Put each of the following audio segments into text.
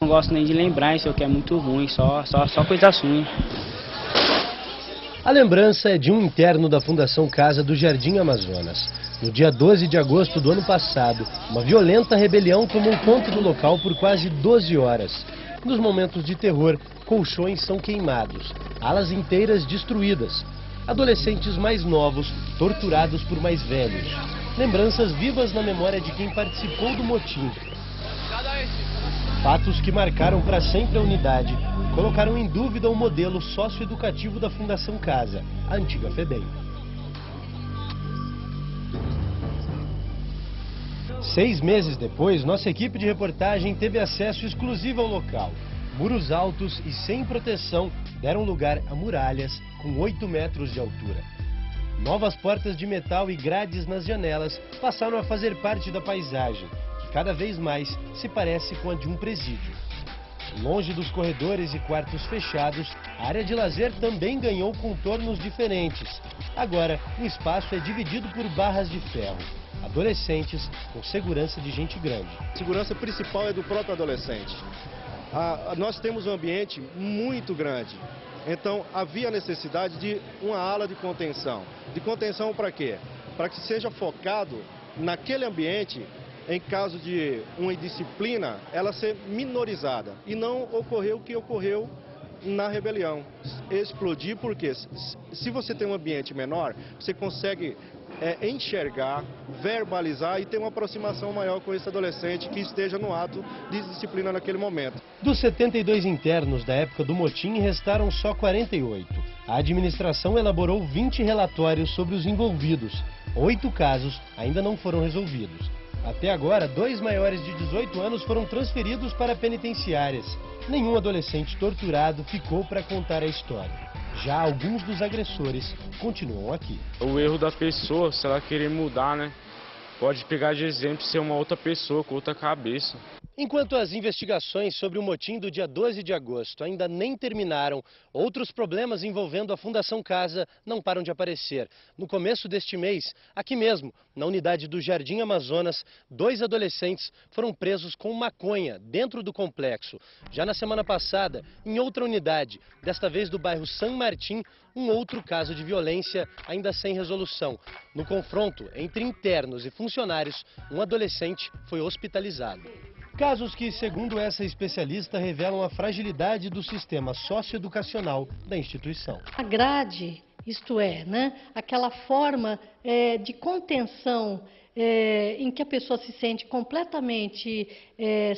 Não gosto nem de lembrar, isso aqui é muito ruim, só coisa ruim. A lembrança é de um interno da Fundação Casa do Jardim Amazonas. No dia 12 de agosto do ano passado, uma violenta rebelião tomou conta do local por quase 12 horas. Nos momentos de terror, colchões são queimados, alas inteiras destruídas. Adolescentes mais novos, torturados por mais velhos. Lembranças vivas na memória de quem participou do motim. Fatos que marcaram para sempre a unidade e colocaram em dúvida o modelo socioeducativo da Fundação Casa, a antiga FEBEM. 6 meses depois, nossa equipe de reportagem teve acesso exclusivo ao local. Muros altos e sem proteção deram lugar a muralhas com 8 metros de altura. Novas portas de metal e grades nas janelas passaram a fazer parte da paisagem, que cada vez mais se parece com a de um presídio. Longe dos corredores e quartos fechados, a área de lazer também ganhou contornos diferentes. Agora, o espaço é dividido por barras de ferro. Adolescentes com segurança de gente grande. A segurança principal é do próprio adolescente. Nós temos um ambiente muito grande, então havia necessidade de uma ala de contenção. De contenção para quê? Para que seja focado naquele ambiente, em caso de uma indisciplina, ela ser minorizada e não ocorrer o que ocorreu na rebelião. Explodir porque se você tem um ambiente menor, você consegue enxergar, verbalizar e ter uma aproximação maior com esse adolescente que esteja no ato de disciplina naquele momento. Dos 72 internos da época do motim, restaram só 48. A administração elaborou 20 relatórios sobre os envolvidos. 8 casos ainda não foram resolvidos. Até agora, 2 maiores de 18 anos foram transferidos para penitenciárias. Nenhum adolescente torturado ficou para contar a história. Já alguns dos agressores continuam aqui. O erro da pessoa, se ela querer mudar, né? Pode pegar de exemplo ser uma outra pessoa com outra cabeça. Enquanto as investigações sobre o motim do dia 12 de agosto ainda nem terminaram, outros problemas envolvendo a Fundação Casa não param de aparecer. No começo deste mês, aqui mesmo, na unidade do Jardim Amazonas, 2 adolescentes foram presos com maconha dentro do complexo. Já na semana passada, em outra unidade, desta vez do bairro San Martín, um outro caso de violência ainda sem resolução. No confronto entre internos e funcionários, um adolescente foi hospitalizado. Casos que, segundo essa especialista, revelam a fragilidade do sistema socioeducacional da instituição. A grade, isto é, aquela forma de contenção em que a pessoa se sente completamente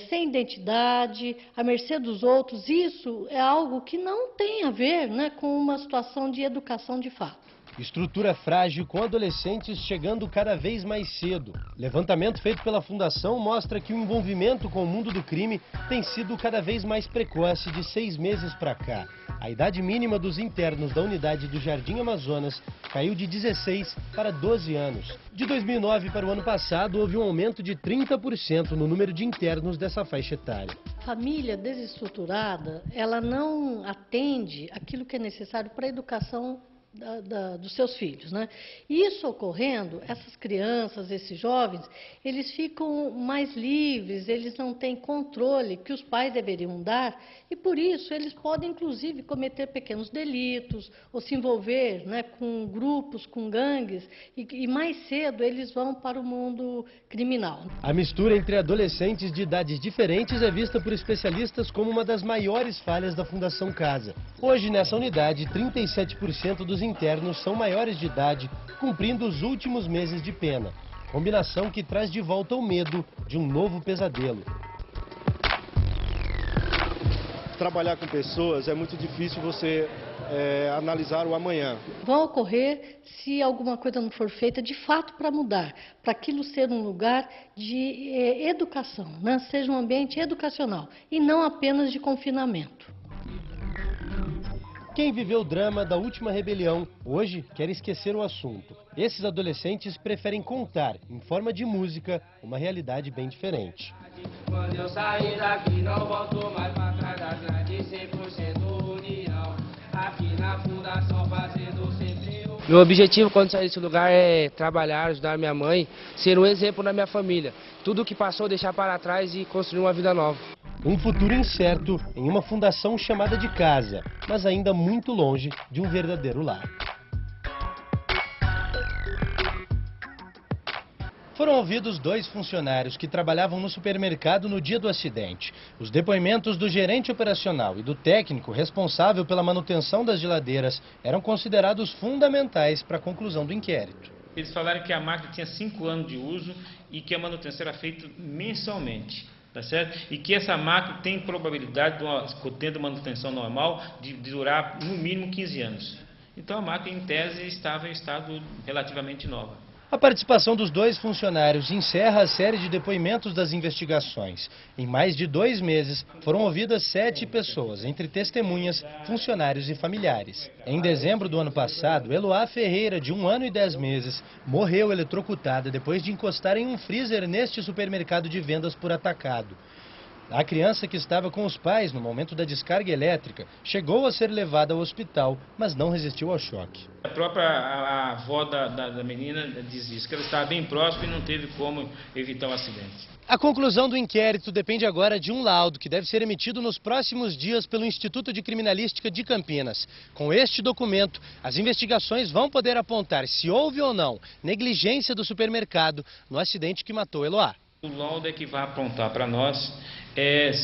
sem identidade, à mercê dos outros, isso é algo que não tem a ver com uma situação de educação de fato. Estrutura frágil com adolescentes chegando cada vez mais cedo. Levantamento feito pela Fundação mostra que o envolvimento com o mundo do crime tem sido cada vez mais precoce de 6 meses para cá. A idade mínima dos internos da unidade do Jardim Amazonas caiu de 16 para 12 anos. De 2009 para o ano passado, houve um aumento de 30% no número de internos dessa faixa etária. Família desestruturada, ela não atende aquilo que é necessário para a educação dos seus filhos, Isso ocorrendo, essas crianças, esses jovens, eles ficam mais livres, eles não têm controle que os pais deveriam dar e por isso eles podem inclusive cometer pequenos delitos ou se envolver com grupos, com gangues e mais cedo eles vão para o mundo criminal. A mistura entre adolescentes de idades diferentes é vista por especialistas como uma das maiores falhas da Fundação Casa. Hoje, nessa unidade, 37% dos internos são maiores de idade, cumprindo os últimos meses de pena. Combinação que traz de volta o medo de um novo pesadelo. Trabalhar com pessoas é muito difícil você analisar o amanhã. Vão ocorrer se alguma coisa não for feita de fato para mudar, para aquilo ser um lugar de educação, seja um ambiente educacional e não apenas de confinamento. Quem viveu o drama da última rebelião, hoje quer esquecer o assunto. Esses adolescentes preferem contar, em forma de música, uma realidade bem diferente. Quando eu sair daqui, não volto mais pra trás das grandes 100% união. Aqui na Fundação fazendo sempre o... Meu objetivo quando sair desse lugar é trabalhar, ajudar minha mãe, ser um exemplo na minha família. Tudo o que passou, deixar para trás e construir uma vida nova. Um futuro incerto em uma fundação chamada de casa, mas ainda muito longe de um verdadeiro lar. Foram ouvidos 2 funcionários que trabalhavam no supermercado no dia do acidente. Os depoimentos do gerente operacional e do técnico responsável pela manutenção das geladeiras eram considerados fundamentais para a conclusão do inquérito. Eles falaram que a máquina tinha 5 anos de uso e que a manutenção era feita mensalmente, tá certo? E que essa máquina tem probabilidade, tendo manutenção normal, de durar no mínimo 15 anos. Então a máquina, em tese, estava em estado relativamente nova. A participação dos 2 funcionários encerra a série de depoimentos das investigações. Em mais de 2 meses, foram ouvidas 7 pessoas, entre testemunhas, funcionários e familiares. Em dezembro do ano passado, Eloá Ferreira, de 1 ano e 10 meses, morreu eletrocutada depois de encostar em um freezer neste supermercado de vendas por atacado. A criança, que estava com os pais no momento da descarga elétrica, chegou a ser levada ao hospital, mas não resistiu ao choque. A própria avó da menina diz isso, que ela estava bem próxima e não teve como evitar o acidente. A conclusão do inquérito depende agora de um laudo que deve ser emitido nos próximos dias pelo Instituto de Criminalística de Campinas. Com este documento, as investigações vão poder apontar se houve ou não negligência do supermercado no acidente que matou Eloá. O laudo é que vai apontar para nós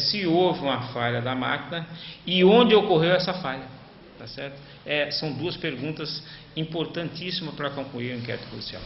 se houve uma falha da máquina e onde ocorreu essa falha, tá certo? São 2 perguntas importantíssimas para concluir o inquérito policial.